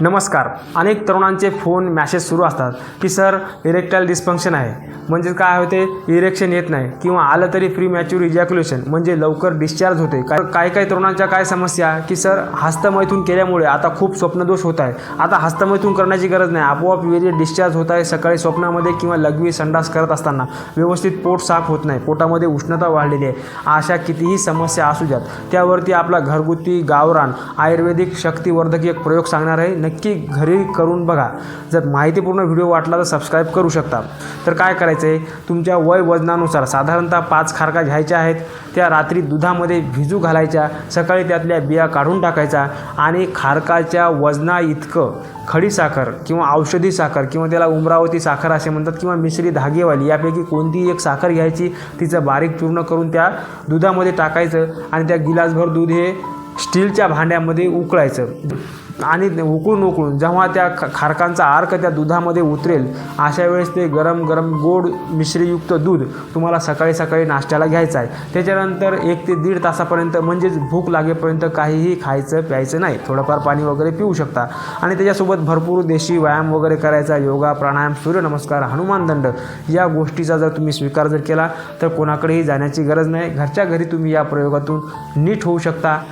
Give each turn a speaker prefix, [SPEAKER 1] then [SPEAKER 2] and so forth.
[SPEAKER 1] नमस्कार. अनेक तरुणांचे phone message सुरू असतात की सर इरेक्टाईल डिस्फंक्शन आहे, म्हणजे काय होते, इरेक्शन येत नाही किंवा आलं तरी प्री मॅच्युअर इजॅक्युलेशन म्हणजे लवकर डिस्चार्ज होते. काही तरुणांच्या काय समस्या की सर हस्तमैथून केल्यामुळे आता खूप स्वप्नदोष होत आहे, आता हस्तमैथून करण्याची गरज नाही, आपोआप वीर्य डिस्चार्ज होत आहे. सकाळी स्वप्नामध्ये किंवा लघवी संडास करत असताना व्यवस्थित पोट साफ होत नाही, पोटामध्ये उष्णता वाढलेली आहे. अशा कितीही समस्या असू द्यात, त्यावरती आपला घरगुती गावरान आयुर्वेदिक शक्तिवर्धक एक प्रयोग सांगणार आहे. नक्की घरी करून बघा. जर माहितीपूर्ण व्हिडिओ वाटला तर सबस्क्राईब करू शकता. तर काय करायचं आहे, तुमच्या वय वजनानुसार साधारणतः 5 खारका घ्यायच्या आहेत. त्या रात्री दुधामध्ये भिजू घालायच्या, सकाळी त्यातल्या बिया काढून टाकायचा आणि खारकाच्या वजना इतकं खडीसाखर किंवा औषधी साखर किंवा त्याला उमरावती साखर असे म्हणतात किंवा मिश्री धागेवाली यापैकी कोणतीही एक साखर घ्यायची, तिचं बारीक चूर्ण करून त्या दुधामध्ये टाकायचं आणि त्या गिलासभर दूध हे स्टीलच्या भांड्यामध्ये उकळायचं आणि उकळून जेव्हा त्या खारकांचा अर्क त्या दुधामध्ये उतरेल, अशा वेळेस ते गरम गरम गोड मिश्रीयुक्त दूध तुम्हाला सकाळी नाश्त्याला घ्यायचं आहे. त्याच्यानंतर 1 ते 1.5 तासापर्यंत म्हणजेच भूक लागेपर्यंत काहीही खायचं प्यायचं नाही, थोडंफार पाणी वगैरे पिऊ शकता आणि त्याच्यासोबत भरपूर देशी व्यायाम वगैरे करायचा, योगा प्राणायाम सूर्यनमस्कार हनुमान दंड या गोष्टीचा जर तुम्ही स्वीकार केला तर कोणाकडेही जाण्याची गरज नाही. घरच्या घरी तुम्ही या प्रयोगातून नीट होऊ शकता.